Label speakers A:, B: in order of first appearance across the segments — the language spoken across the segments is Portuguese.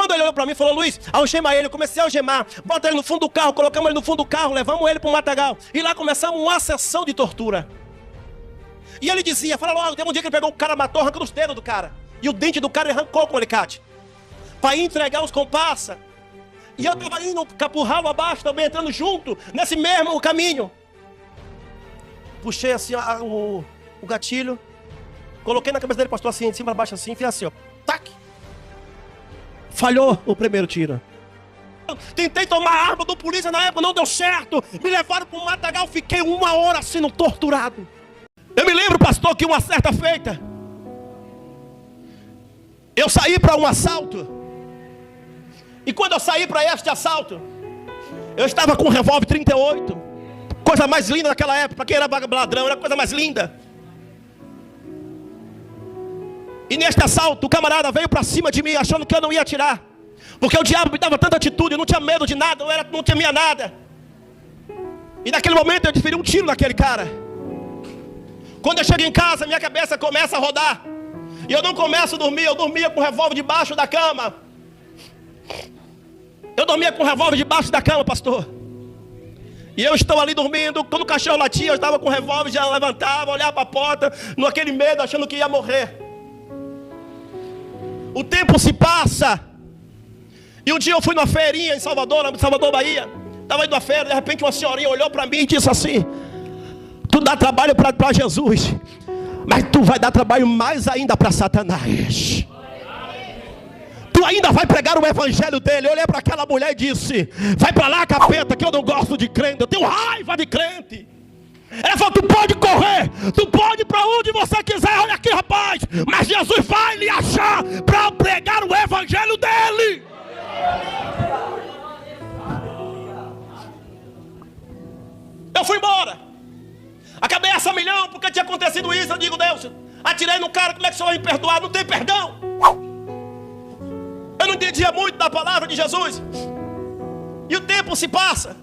A: quando ele olhou para mim e falou: Luiz, algema ele. Eu comecei a algemar, bota ele no fundo do carro, colocamos ele no fundo do carro, levamos ele para o matagal. E lá começamos uma sessão de tortura. E ele dizia, fala logo, teve um dia que ele pegou o cara, matou, arrancou os dedos do cara. E o dente do cara ele arrancou com o alicate. Para entregar os comparsas. E eu estava indo pro ralo abaixo também, entrando junto, nesse mesmo caminho. Puxei assim o gatilho. Coloquei na cabeça dele, pastor, assim, de cima para baixo assim, fiz assim, ó. Tac! Falhou o primeiro tiro. Tentei tomar a arma do polícia na época, não deu certo. Me levaram para um matagal, fiquei 1 hora sendo torturado. Eu me lembro, pastor, que uma certa feita, eu saí para um assalto. E quando eu saí para este assalto, eu estava com um revólver 38. Coisa mais linda naquela época, para quem era ladrão, era a coisa mais linda. E neste assalto, o camarada veio para cima de mim, achando que eu não ia atirar. Porque o diabo me dava tanta atitude, eu não tinha medo de nada, não temia nada. E naquele momento eu desferi um tiro naquele cara. Quando eu chego em casa, minha cabeça começa a rodar. E eu não começo a dormir, eu dormia com o revólver debaixo da cama. Eu dormia com o revólver debaixo da cama, pastor. E eu estou ali dormindo, quando o cachorro latia, eu estava com o revólver, já levantava, olhava para a porta, naquele medo, achando que ia morrer. O tempo se passa. E um dia eu fui numa feirinha em Salvador, Bahia. Estava indo à feira, de repente uma senhorinha olhou para mim e disse assim: tu dá trabalho para Jesus, mas tu vai dar trabalho mais ainda para Satanás. Tu ainda vai pregar o evangelho dele. Eu olhei para aquela mulher e disse: vai para lá, capeta, que eu não gosto de crente, eu tenho raiva de crente. Ela falou: tu pode correr, tu pode ir para onde você quiser, olha aqui, rapaz, mas Jesus vai lhe achar para pregar o evangelho dele. Eu fui embora. A cabeça a milhão, porque tinha acontecido isso. Eu digo: Deus, atirei no cara, como é que o Senhor vai me perdoar? Não tem perdão. Eu não entendia muito da palavra de Jesus. E o tempo se passa.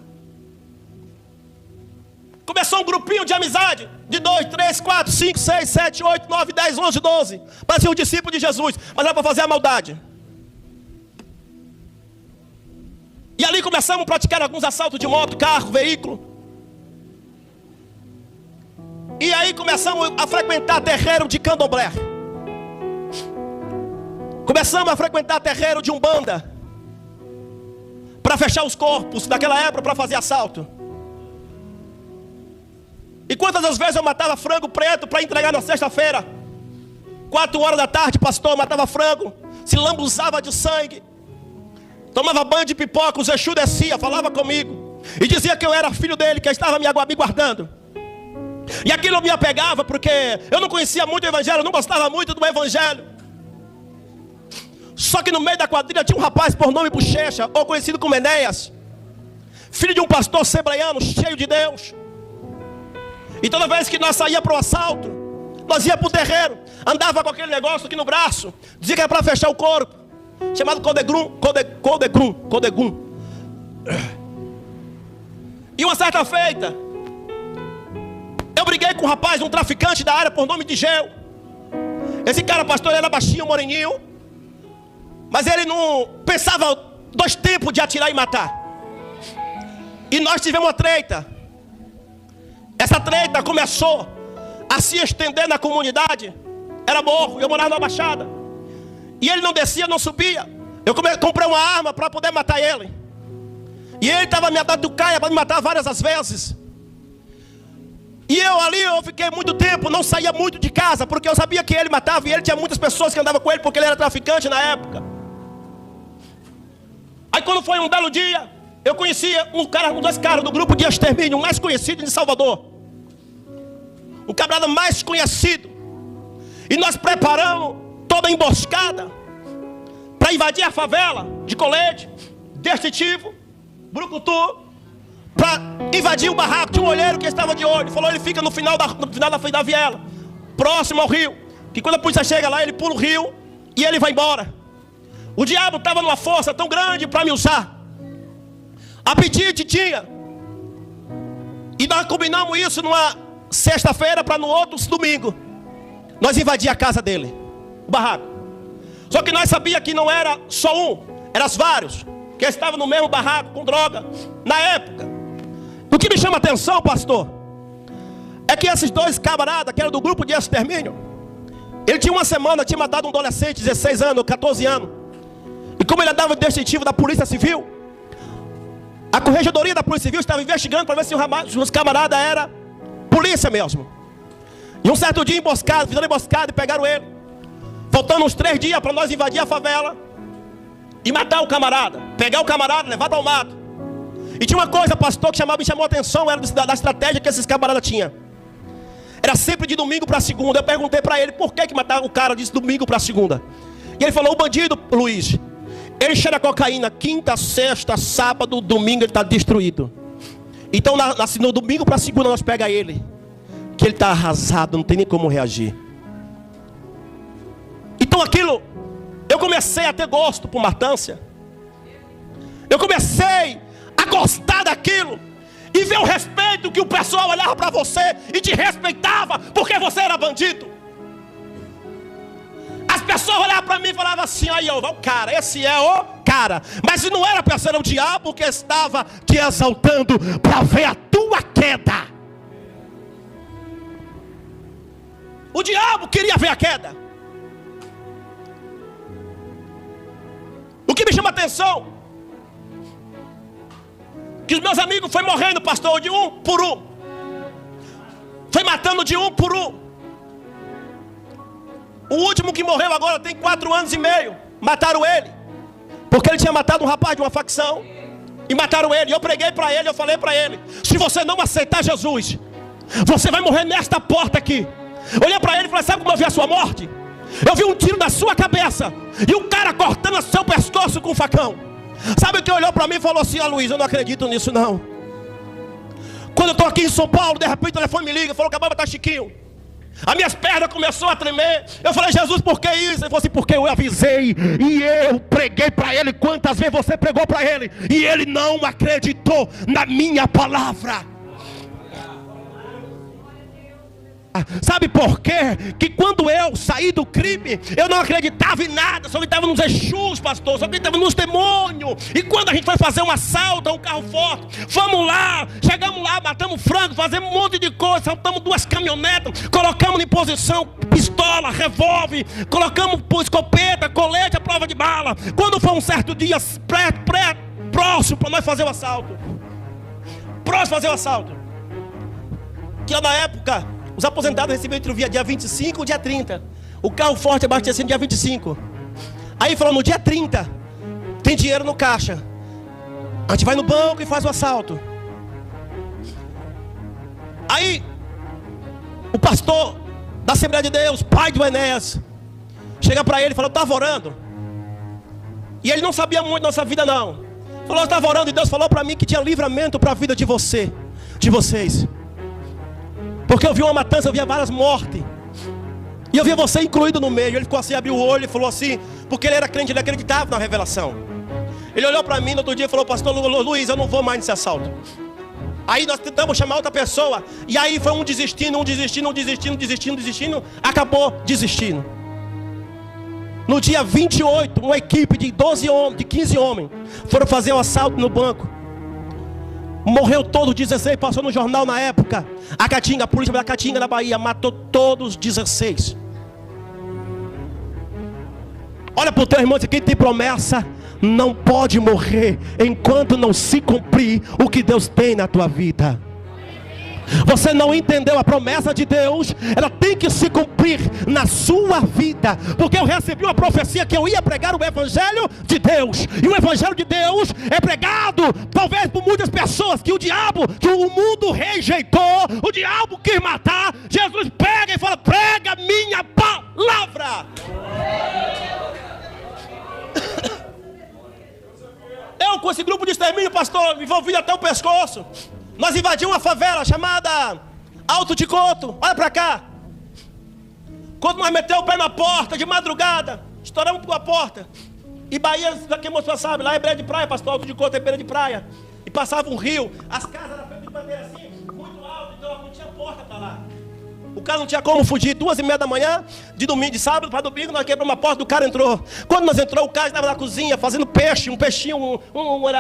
A: Começou um grupinho de amizade, de 2, 3, 4, 5, 6, 7, 8, 9, 10, 11, 12. Parecia um discípulo de Jesus, mas era para fazer a maldade. E ali começamos a praticar alguns assaltos de moto, carro, veículo. E aí começamos a frequentar terreiro de candomblé. Começamos a frequentar terreiro de umbanda, para fechar os corpos daquela época, para fazer assalto. E quantas das vezes eu matava frango preto para entregar na sexta-feira, 4 horas da tarde, pastor, eu matava frango, se lambuzava de sangue, tomava banho de pipoca, o Exu descia, falava comigo e dizia que eu era filho dele, que estava me guardando. E aquilo me apegava, porque eu não conhecia muito o evangelho, eu não gostava muito do evangelho. Só que no meio da quadrilha tinha um rapaz por nome Bochecha, ou conhecido como Enéas, filho de um pastor assembleiano, cheio de Deus. E toda vez que nós saíamos para o assalto, nós íamos para o terreiro, andava com aquele negócio aqui no braço, dizia que era para fechar o corpo, chamado Codegum. E uma certa feita, eu briguei com um rapaz, um traficante da área por nome de Geu. Esse cara, pastor, ele era baixinho, moreninho, mas ele não pensava 2 tempos de atirar e matar. E nós tivemos uma treta. Essa treta começou a se estender na comunidade. Era morro, eu morava na Baixada. E ele não descia, não subia. Eu comprei uma arma para poder matar ele. E ele estava me dando caia para me matar várias as vezes. E eu fiquei muito tempo, não saía muito de casa, porque eu sabia que ele matava. E ele tinha muitas pessoas que andavam com ele, porque ele era traficante na época. Aí quando foi um belo dia, eu conhecia um 2 caras do grupo de extermínio, o mais conhecido de Salvador. O camarada mais conhecido. E nós preparamos toda a emboscada para invadir a favela de Colete, Destritivo, Brucutu, para invadir o barraco. Tinha um olheiro que estava de olho. Falou: ele fica no final da viela, próximo ao rio, que quando a polícia chega lá, ele pula o rio e ele vai embora. O diabo estava numa força tão grande para me usar. Apetite tinha. E nós combinamos isso numa sexta-feira para no outro domingo nós invadir a casa dele, o barraco. Só que nós sabíamos que não era só um, Eram vários que estavam no mesmo barraco com droga na época. O que me chama a atenção, pastor, é que esses dois camaradas, que eram do grupo de extermínio, ele tinha uma semana, tinha matado um adolescente, 16 anos, 14 anos. E como ele andava em distintivo da Polícia Civil, a Corregedoria da Polícia Civil estava investigando para ver se os camaradas eram polícia mesmo. E um certo dia emboscado, fizeram emboscada e pegaram ele. Faltando uns 3 dias para nós invadir a favela e matar o camarada. Pegar o camarada, levar para o mato. E tinha uma coisa, pastor, que me chamou a atenção, era da estratégia que esses camaradas tinham. Era sempre de domingo para segunda. Eu perguntei para ele por que mataram o cara de domingo para segunda. E ele falou: o bandido, Luiz, ele cheira cocaína quinta, sexta, sábado, domingo ele está destruído. Então no domingo para segunda nós pega ele, que ele está arrasado, não tem nem como reagir. Então aquilo, eu comecei a ter gosto por matança. Eu comecei a gostar daquilo. E ver o respeito que o pessoal olhava para você e te respeitava porque você era bandido. As pessoas olhavam para mim e falavam assim: aí ó, o cara, esse é o cara. Mas se não era para ser o diabo que estava te exaltando para ver a tua queda. O diabo queria ver a queda. O que me chama a atenção, que os meus amigos foi morrendo, pastor, de um por um. Foi matando de um por um. O último que morreu agora tem 4 anos e meio. Mataram ele, porque ele tinha matado um rapaz de uma facção. E mataram ele. E eu preguei para ele, eu falei para ele: se você não aceitar Jesus, você vai morrer nesta porta aqui. Olhei para ele e falei: sabe como eu vi a sua morte? Eu vi um tiro na sua cabeça e um cara cortando o seu pescoço com um facão. Sabe o que olhou para mim e falou assim: ah, Luiz, eu não acredito nisso não. Quando eu estou aqui em São Paulo, de repente o telefone me liga e falou que a baba está Chiquinho. As minhas pernas começaram a tremer. Eu falei: Jesus, por que isso? Ele falou assim: porque eu avisei e eu preguei para ele. Quantas vezes você pregou para ele e ele não acreditou na minha palavra? Sabe por quê? Que quando eu saí do crime, eu não acreditava em nada, só acreditava nos Exus, pastor, só acreditava nos demônios. E quando a gente foi fazer um assalto a um carro forte, vamos lá, chegamos lá, matamos frango, fazemos um monte de coisa, saltamos 2 caminhonetas, colocamos em posição pistola, revólver, colocamos escopeta, colete, a prova de bala. Quando foi um certo dia próximo para nós fazer o assalto, que na época os aposentados recebiam entre o dia 25 e o dia 30. O carro forte abastecido no dia 25. Aí falou: no dia 30 tem dinheiro no caixa, a gente vai no banco e faz o assalto. Aí o pastor da Assembleia de Deus, pai do Enéas, chega para ele e fala: eu estava orando. E ele não sabia muito da nossa vida não. Falou: eu estava orando e Deus falou para mim que tinha livramento para a vida de vocês. Porque eu vi uma matança, eu via várias mortes. E eu via você incluído no meio. Ele ficou assim, abriu o olho e falou assim, porque ele era crente, ele acreditava na revelação. Ele olhou para mim no outro dia e falou: pastor Luiz, eu não vou mais nesse assalto. Aí nós tentamos chamar outra pessoa. E aí foi um desistindo, acabou desistindo. No dia 28, uma equipe de 12 homens, de 15 homens, foram fazer o assalto no banco. Morreu todos 16, passou no jornal na época. A polícia da Caatinga da Bahia matou todos 16. Olha para o teu irmão, quem tem promessa não pode morrer enquanto não se cumprir o que Deus tem na tua vida. Você não entendeu a promessa de Deus, ela tem que se cumprir na sua vida. Porque eu recebi uma profecia que eu ia pregar o Evangelho de Deus. E o Evangelho de Deus é pregado talvez por muitas pessoas que o diabo, que o mundo rejeitou, o diabo quis matar. Jesus pega e fala: prega minha palavra. Eu com esse grupo de extermínio, pastor, me envolvi até o pescoço. Nós invadimos uma favela chamada Alto de Coto. Olha pra cá. Quando nós metemos o pé na porta de madrugada, estouramos a porta. E Bahia, quem mostrou sabe, lá é beira de praia, pastor. Alto de Coto é beira de praia. E passava um rio. As casas eram feitas de madeira assim, muito alto, então não tinha porta pra lá. O cara não tinha como fugir. 2h30 da manhã, de domingo, de sábado para domingo, nós quebramos uma porta, o cara entrou. Quando nós entrou, o cara estava na cozinha fazendo peixe, um peixinho,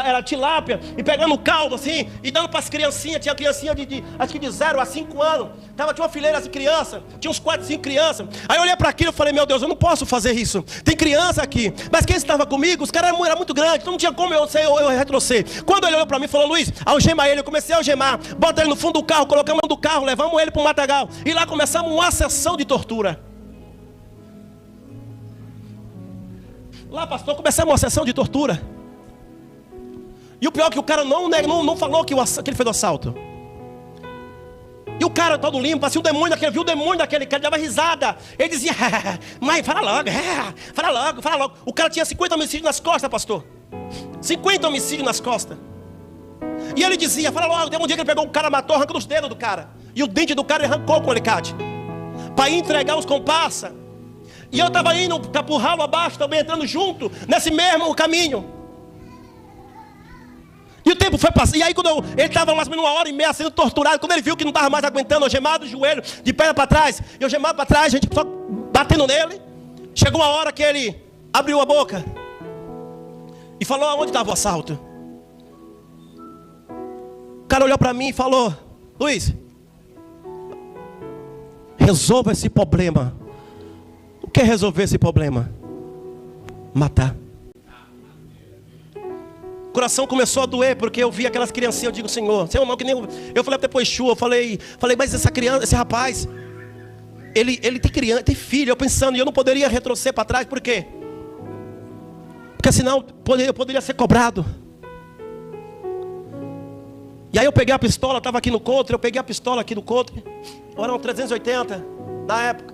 A: era tilápia, e pegando caldo assim, e dando para as criancinhas. Tinha criancinha acho que de 0 a 5 anos. Tinha uma fileira de crianças, tinha uns 4, 5 crianças. Aí eu olhei para aquilo e falei, meu Deus, eu não posso fazer isso. Tem criança aqui. Mas quem estava comigo, os caras eram muito grandes, então não tinha como eu retroceder. Quando ele olhou para mim, falou, Luiz, algema ele. Eu comecei a algemar, bota ele no fundo do carro, colocamos no carro, levamos ele para o matagal. E lá começamos uma sessão de tortura. Lá, pastor, começamos uma sessão de tortura. E o pior é que o cara não falou que ele fez o assalto. E o cara todo limpo, parecia um demônio daquele, viu o demônio daquele cara, dava risada. Ele dizia, mãe, fala logo, fala logo. O cara tinha 50 homicídios nas costas, pastor. 50 homicídios nas costas. E ele dizia, fala logo. Teve um dia que ele pegou o cara, matou, arrancando os dedos do cara. E o dente do cara ele arrancou com o alicate, para entregar os comparsas. E eu estava indo para o ralo abaixo, também entrando junto, nesse mesmo caminho. E o tempo foi passando. E aí quando ele estava mais ou menos 1h30 sendo torturado, quando ele viu que não estava mais aguentando, algemado o joelho, de perna para trás, e algemado para trás, a gente só batendo nele. Chegou uma hora que ele abriu a boca e falou aonde estava o assalto. O cara olhou para mim e falou, Luiz, resolva esse problema. O que é resolver esse problema? Matar. O coração começou a doer, porque eu vi aquelas criancinhas. Eu digo, Senhor não, que nem eu falei até depois Chu, eu falei, mas essa criança, esse rapaz, ele tem criança, tem filho. Eu pensando, eu não poderia retroceder para trás, por quê? Porque senão eu poderia ser cobrado. E aí eu peguei a pistola, estava aqui no country, eu peguei a pistola aqui no country, eram 380 na época.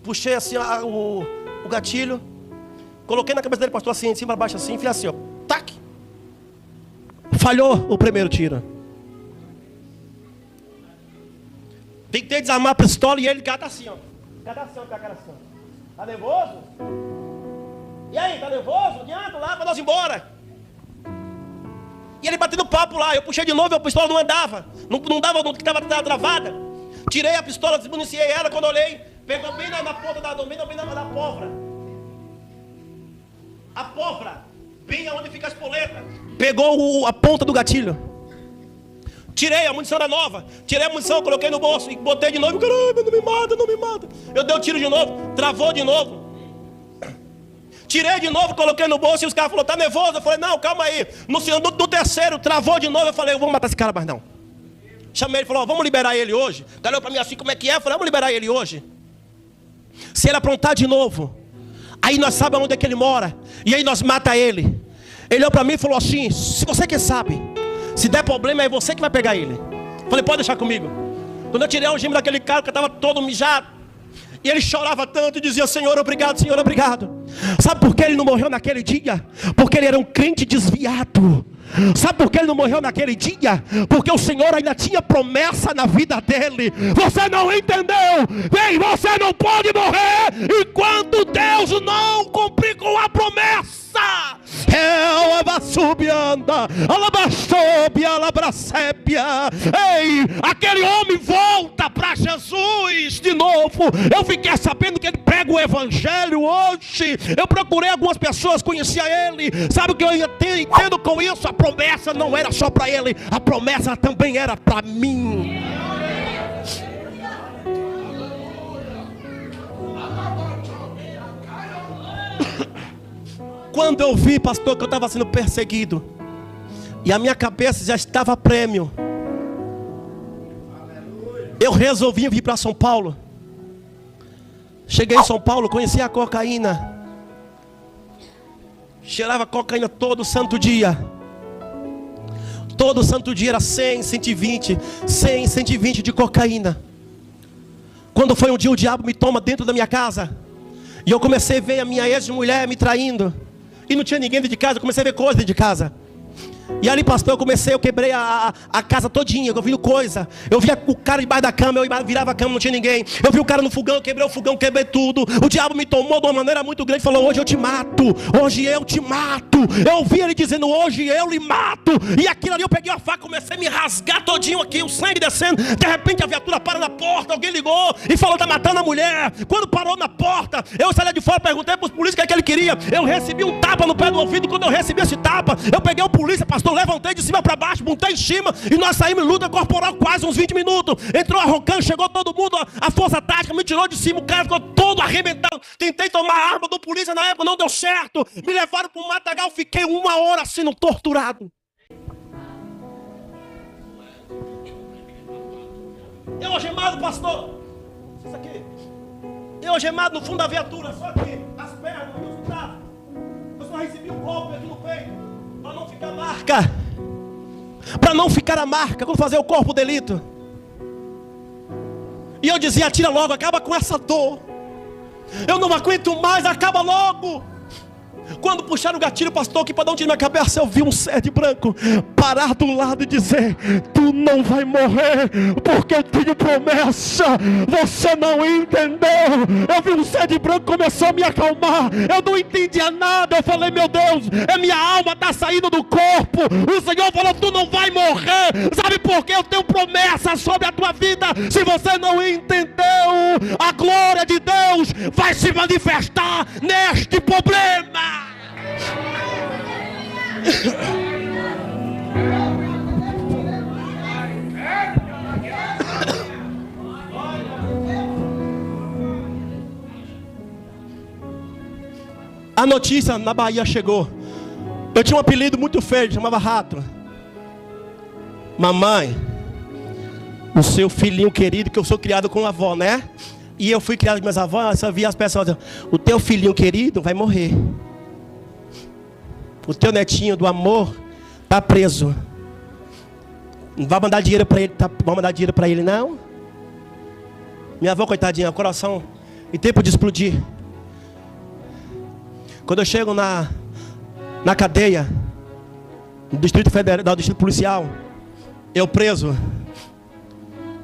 A: Puxei assim o gatilho, coloquei na cabeça dele, pastor, assim, de cima para baixo assim, fiz assim, ó, tac. Falhou o primeiro tiro. Tentei desarmar a pistola e ele cata assim, ó. Cata assim, ó, com a cara assim. Tá nervoso? E aí, tá nervoso? Adianta lá para nós ir embora. E ele batendo papo lá, eu puxei de novo e a pistola não andava. Não dava, não estava travada. Tirei a pistola, desmuniciei ela, quando olhei, pegou bem na ponta da pólvora. A pólvora, bem onde fica a espoleta. Pegou a ponta do gatilho. Tirei, a munição era nova. Tirei a munição, coloquei no bolso e botei de novo. Caramba, não me mata. Eu dei o tiro de novo, travou de novo. Tirei de novo, coloquei no bolso e os caras falaram, tá nervoso? Eu falei, não, calma aí. No terceiro, travou de novo. Eu falei, eu vou matar esse cara, mas não. Chamei ele e falou, vamos liberar ele hoje. O cara olhou pra mim assim, como é que é? Eu falei, vamos liberar ele hoje. Se ele aprontar de novo, aí nós sabemos onde é que ele mora. E aí nós mata ele. Ele olhou pra mim e falou assim, se você que sabe, se der problema é você que vai pegar ele. Eu falei, pode deixar comigo. Quando eu tirei o algema daquele cara, que estava todo mijado, e ele chorava tanto e dizia, Senhor, obrigado, Senhor, obrigado. Sabe por que ele não morreu naquele dia? Porque ele era um crente desviado. Sabe por que ele não morreu naquele dia? Porque o Senhor ainda tinha promessa na vida dele. Você não entendeu? Bem, você não pode morrer enquanto Deus não cumprir com a promessa. Ei, aquele homem volta para Jesus de novo. Eu fiquei sabendo que ele prega o evangelho hoje. Eu procurei algumas pessoas, conhecia ele. Sabe o que eu entendo com isso? A promessa não era só para ele, a promessa também era para mim. Quando eu vi, pastor, que eu estava sendo perseguido e a minha cabeça já estava a prêmio, eu resolvi vir para São Paulo. Cheguei em São Paulo, conheci a cocaína. Cheirava cocaína todo santo dia. Todo santo dia era 100, 120, 100, 120 de cocaína. Quando foi um dia, o diabo me toma dentro da minha casa. E eu comecei a ver a minha ex-mulher me traindo. E não tinha ninguém dentro de casa, eu comecei a ver coisa dentro de casa. E ali, pastor, eu quebrei a casa todinha, eu vi coisa. Eu via o cara debaixo da cama, eu virava a cama, não tinha ninguém. Eu vi o cara no fogão, eu quebrei o fogão, quebrei tudo. O diabo me tomou de uma maneira muito grande, falou: hoje eu te mato, hoje eu te mato. Eu ouvi ele dizendo: hoje eu lhe mato. E aquilo ali, eu peguei a faca, comecei a me rasgar todinho aqui, o sangue descendo. De repente a viatura para na porta, alguém ligou e falou: tá matando a mulher. Quando parou na porta, eu saí de fora, perguntei para os polícias o que ele queria. Eu recebi um tapa no pé do ouvido. Quando eu recebi esse tapa, eu peguei o polícia, pastor, levantei de cima para baixo, montei em cima, e nós saímos em luta corporal quase uns 20 minutos. Entrou a Rocan, chegou todo mundo, a força tática me tirou de cima, o cara ficou todo arrebentado. Tentei tomar a arma do polícia na época, não deu certo. Me levaram para o matagal, fiquei 1 hora sendo torturado. Eu algemado, pastor. Isso aqui. Eu algemado no fundo da viatura, só aqui, as pernas, os braços. Eu só recebi um golpe aqui no peito, para não ficar marca. Para não ficar a marca, quando fazer o corpo delito. E eu dizia: tira logo, acaba com essa dor. Eu não aguento mais, acaba logo. Quando puxaram o gatilho, pastor, que para dar um tiro na cabeça, eu vi um ser de branco parar do lado e dizer: tu não vai morrer, porque eu tenho promessa. Você não entendeu. Eu vi um ser de branco, começou a me acalmar. Eu não entendia nada. Eu falei: meu Deus, minha alma está saindo do corpo. O Senhor falou: tu não vai morrer. Sabe por quê? Eu tenho promessa sobre a tua vida. Se você não entendeu, a glória de Deus vai se manifestar neste problema. A notícia na Bahia chegou. Eu tinha um apelido muito feio, chamava Rato. Mamãe, o seu filhinho querido, que eu sou criado com a avó, né? E eu fui criado com minhas avós, eu via as pessoas dizendo: o teu filhinho querido vai morrer. O teu netinho do amor está preso. Não vai mandar dinheiro para ele, vai mandar dinheiro para ele, não? Minha avó, coitadinha, coração em tempo de explodir. Quando eu chego na cadeia, no Distrito Federal, no Distrito Policial, eu preso.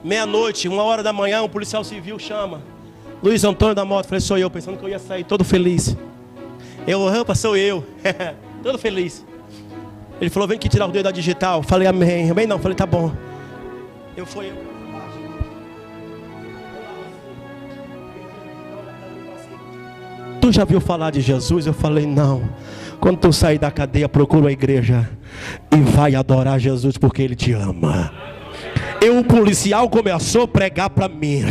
A: Meia-noite, 1h da manhã, um policial civil chama: Luiz Antônio da Mota. Falei: sou eu, pensando que eu ia sair todo feliz. Opa, sou eu. Todo feliz. Ele falou: vem aqui tirar o dedo da digital. Falei: amém. Amém não. Falei: tá bom. Eu fui. Tu já viu falar de Jesus? Eu falei: não. Quando tu sair da cadeia, procura a igreja e vai adorar Jesus, porque Ele te ama. O policial começou a pregar para mim: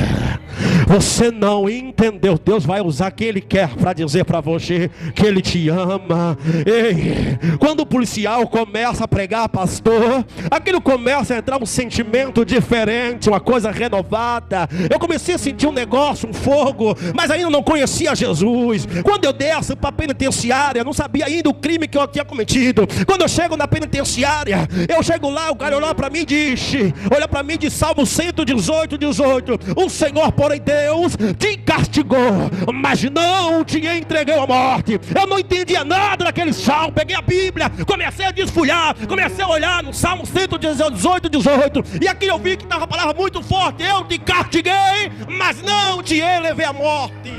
A: você não entendeu. Deus vai usar quem Ele quer para dizer para você que Ele te ama. Ei, quando o policial começa a pregar, pastor, aquilo começa a entrar um sentimento diferente, uma coisa renovada. Eu comecei a sentir um negócio, um fogo, mas ainda não conhecia Jesus. Quando eu desço para a penitenciária, não sabia ainda o crime que eu tinha cometido. Quando eu chego na penitenciária, eu chego lá, o cara olha para mim e diz: olha para mim de Salmo 118, 18: o Senhor, porém Deus, te castigou, mas não te entregou à morte. Eu não entendia nada daquele salmo. Peguei a Bíblia, comecei a desfolhar, comecei a olhar no Salmo 118, 18, e aqui eu vi que estava a palavra muito forte: eu te castiguei, mas não te elevei à morte.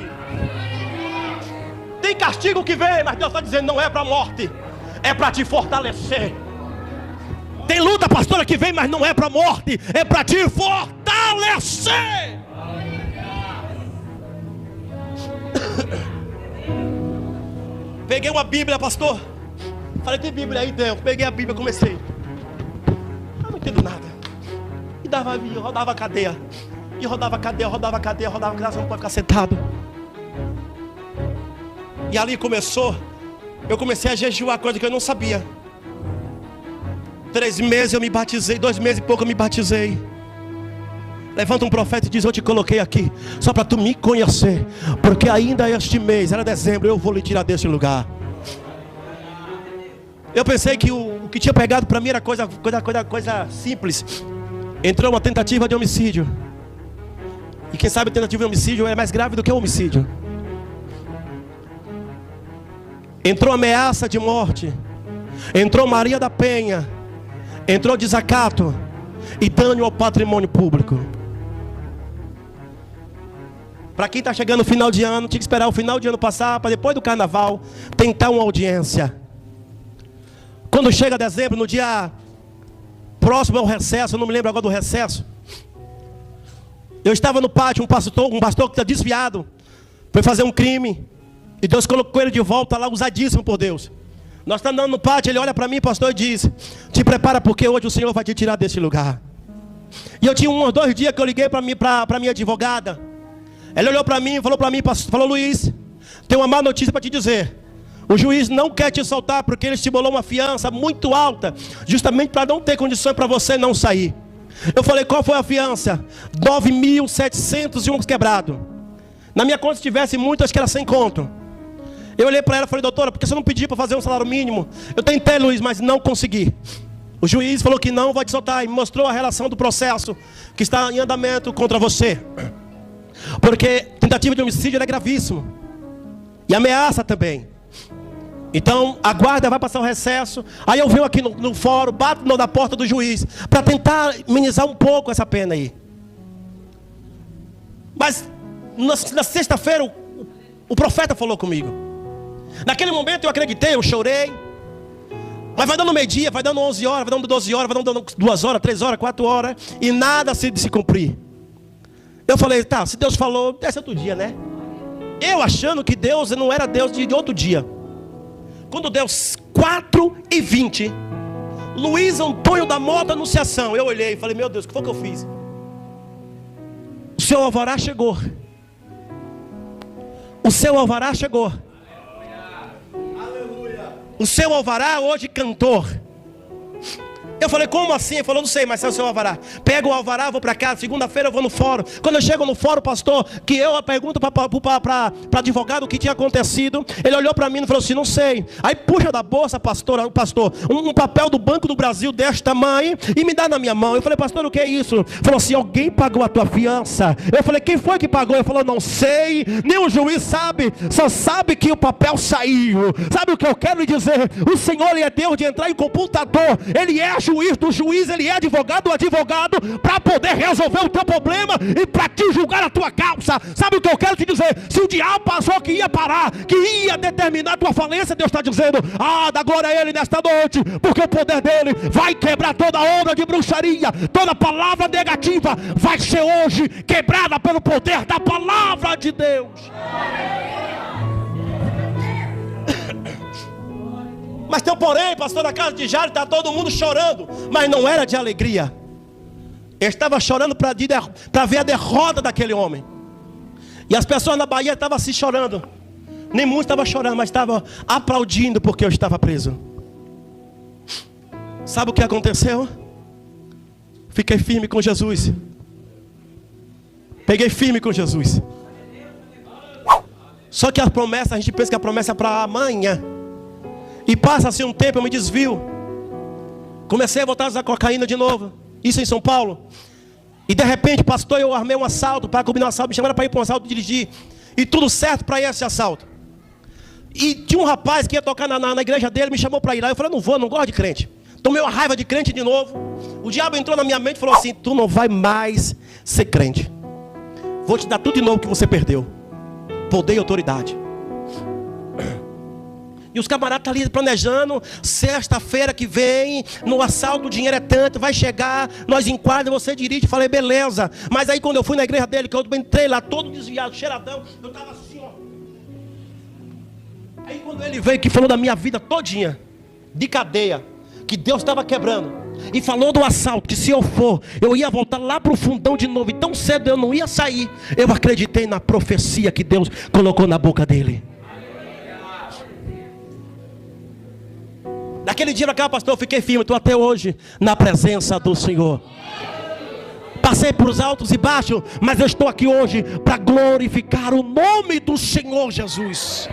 A: Tem castigo que vem, mas Deus está dizendo: não é para a morte, é para te fortalecer. Tem luta, pastora, que vem, mas não é para a morte, é para te fortalecer. Peguei uma Bíblia, pastor. Falei: tem Bíblia aí dentro. Peguei a Bíblia, comecei. Eu não entendo nada. E rodava a cadeia. E rodava a cadeia, rodava a cadeia, rodava a cadeia. Você não pode ficar sentado. E ali eu comecei a jejuar, coisa que eu não sabia. 3 meses eu me batizei, 2 meses e pouco eu me batizei. Levanta um profeta e diz: eu te coloquei aqui só para tu me conhecer, porque ainda este mês, era dezembro, eu vou lhe tirar desse lugar. Eu pensei que o que tinha pegado para mim era coisa simples. Entrou uma tentativa de homicídio. E quem sabe tentativa de homicídio é mais grave do que o homicídio. Entrou ameaça de morte. Entrou Maria da Penha, entrou desacato e dano ao patrimônio público. Para quem está chegando no final de ano, tinha que esperar o final de ano passar, para depois do carnaval, tentar uma audiência. Quando chega dezembro, no dia próximo ao recesso, eu não me lembro agora do recesso, eu estava no pátio, um pastor que está desviado, foi fazer um crime, e Deus colocou ele de volta lá, usadíssimo por Deus. Nós estamos andando no pátio, ele olha para mim, pastor, e diz: te prepara, porque hoje o Senhor vai te tirar desse lugar. E eu tinha 1 ou 2 dias que eu liguei para minha advogada. Ela olhou para mim e falou para mim, falou: Luiz, tem uma má notícia para te dizer. O juiz não quer te soltar porque ele estimulou uma fiança muito alta, justamente para não ter condições para você não sair. Eu falei: qual foi a fiança? 9.701 quebrado. Na minha conta, se tivesse muito, acho que era 100 conto. Eu olhei para ela e falei: doutora, por que você não pediu para fazer um salário mínimo? Eu tentei, Luiz, mas não consegui. O juiz falou que não vai te soltar e me mostrou a relação do processo que está em andamento contra você. Porque tentativa de homicídio é gravíssimo. E ameaça também. Então a guarda vai passar o recesso. Aí eu venho aqui no fórum, bato na porta do juiz, para tentar minimizar um pouco essa pena aí. Mas na sexta-feira o profeta falou comigo. Naquele momento eu acreditei, eu chorei. Mas vai dando meio-dia, vai dando 11 horas, vai dando 12 horas, vai dando 2 horas, 3 horas, 4 horas, e nada se cumprir. Eu falei: tá, se Deus falou, deve ser outro dia, né? Eu achando que Deus não era Deus de outro dia. Quando deu 4h20, Luiz Antônio da Mota Anunciação, eu olhei e falei: meu Deus, o que foi que eu fiz? O seu alvará chegou. O seu alvará chegou. O seu alvará hoje cantor. Eu falei: como assim? Ele falou: não sei, mas é o seu alvará. Pega o alvará, vou para casa, segunda-feira eu vou no fórum. Quando eu chego no fórum, pastor, que eu pergunto para advogado o que tinha acontecido, ele olhou para mim e falou assim: não sei. Aí puxa da bolsa, pastor, um papel do Banco do Brasil deste tamanho e me dá na minha mão. Eu falei: pastor, o que é isso? Ele falou assim: alguém pagou a tua fiança. Eu falei: quem foi que pagou? Ele falou: não sei, nem o juiz sabe, só sabe que o papel saiu. Sabe o que eu quero lhe dizer? O Senhor, ele é Deus de entrar em computador, ele é juiz do juiz, ele é advogado do advogado, para poder resolver o teu problema e para te julgar a tua causa. Sabe o que eu quero te dizer? Se o diabo passou que ia parar, que ia determinar a tua falência, Deus está dizendo: dá glória a ele nesta noite, porque o poder dele vai quebrar toda obra de bruxaria, toda palavra negativa vai ser hoje quebrada pelo poder da palavra de Deus. Mas tem um porém, pastor, na casa de Jairo está todo mundo chorando, mas não era de alegria. Ele estava chorando para ver a derrota daquele homem. E as pessoas na Bahia estavam assim chorando. Nem muitos estavam chorando, mas estavam aplaudindo porque eu estava preso. Sabe o que aconteceu? Fiquei firme com Jesus. Peguei firme com Jesus. Só que a promessa, a gente pensa que a promessa é para amanhã. E passa assim um tempo, eu me desvio. Comecei a voltar a usar cocaína de novo. Isso em São Paulo. E de repente, pastor, eu armei um assalto, para combinar um assalto, me chamaram para ir para um assalto, dirigir. E tudo certo para esse assalto. E tinha um rapaz que ia tocar na igreja dele, me chamou para ir lá. Eu falei: não vou, não gosto de crente. Tomei uma raiva de crente de novo. O diabo entrou na minha mente e falou assim: tu não vai mais ser crente. Vou te dar tudo de novo que você perdeu. Poder e autoridade. E os camaradas estão ali planejando: sexta-feira que vem, no assalto, o dinheiro é tanto, vai chegar, nós enquadramos, você dirige. Falei: beleza. Mas aí quando eu fui na igreja dele, que eu entrei lá todo desviado, cheiradão, eu estava assim, ó. Aí quando ele veio, que falou da minha vida todinha, de cadeia, que Deus estava quebrando, e falou do assalto, que se eu for, eu ia voltar lá para o fundão de novo, e tão cedo eu não ia sair. Eu acreditei na profecia que Deus colocou na boca dele. Naquele dia, naquela, pastor, eu fiquei firme. Estou até hoje na presença do Senhor. Passei por os altos e baixos, mas eu estou aqui hoje para glorificar o nome do Senhor Jesus.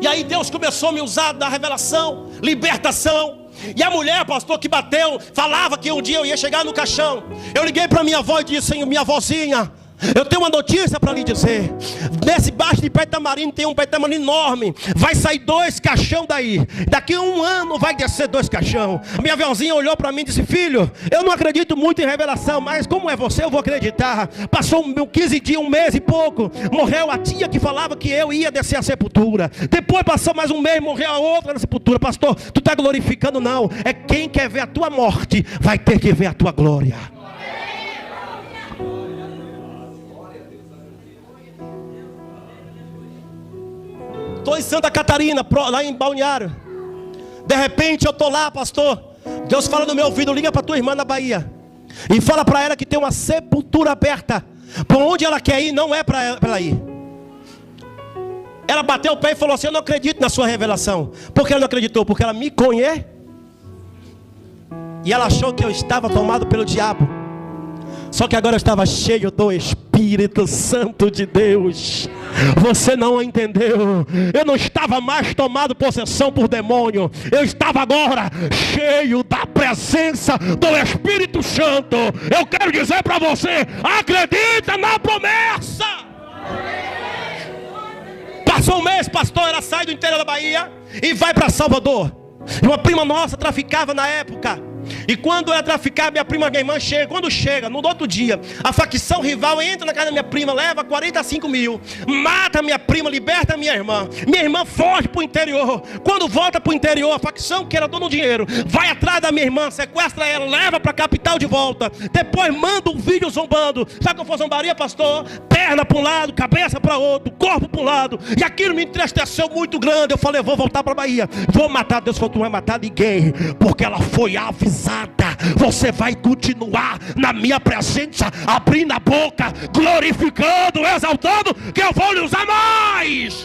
A: E aí Deus começou a me usar da revelação, libertação. E a mulher, pastor, que bateu, falava que um dia eu ia chegar no caixão. Eu liguei para minha avó e disse: minha vozinha, Eu tenho uma notícia para lhe dizer. Nesse baixo de pé de tamarindo tem um pé de tamarindo enorme. Vai sair 2 caixão daí. Daqui a 1 ano vai descer 2 caixão. Minha avózinha olhou para mim e disse: filho, eu não acredito muito em revelação, mas como é você, eu vou acreditar. Passou 15 dias, 1 mês e pouco. Morreu a tia que falava que eu ia descer a sepultura. Depois passou mais 1 mês, morreu a outra na sepultura. Pastor, tu está glorificando? Não. É quem quer ver a tua morte vai ter que ver a tua glória. Estou em Santa Catarina, lá em Balneário. De repente eu estou lá, pastor. Deus fala no meu ouvido: liga para tua irmã na Bahia e fala para ela que tem uma sepultura aberta. Por onde ela quer ir, não é para ela ir. Ela bateu o pé e falou assim: eu não acredito na sua revelação. Por que ela não acreditou? Porque ela me conhece. E ela achou que eu estava tomado pelo diabo. Só que agora eu estava cheio do Espírito Santo de Deus. Você não entendeu. Eu não estava mais tomado possessão por demônio. Eu estava agora cheio da presença do Espírito Santo. Eu quero dizer para você: acredita na promessa. Passou 1 mês, pastor, ela sai do interior da Bahia e vai para Salvador. E uma prima nossa traficava na época. E quando ela traficava, minha irmã chega. Quando chega, no outro dia, a facção rival entra na casa da minha prima, leva 45 mil, mata minha prima, liberta a minha irmã. Minha irmã foge para o interior. Quando volta para o interior, a facção que era dona do dinheiro vai atrás da minha irmã, sequestra ela, leva para a capital de volta. Depois manda um vídeo zombando. Sabe qual foi zombaria, pastor? Perna para um lado, cabeça para outro, corpo para um lado. E aquilo me entristeceu muito grande. Eu falei: eu vou voltar para a Bahia, vou matar. Deus falou: tu não vai matar ninguém, porque ela foi avisada. Você vai continuar na minha presença, abrindo a boca, glorificando, exaltando, que eu vou lhe usar mais.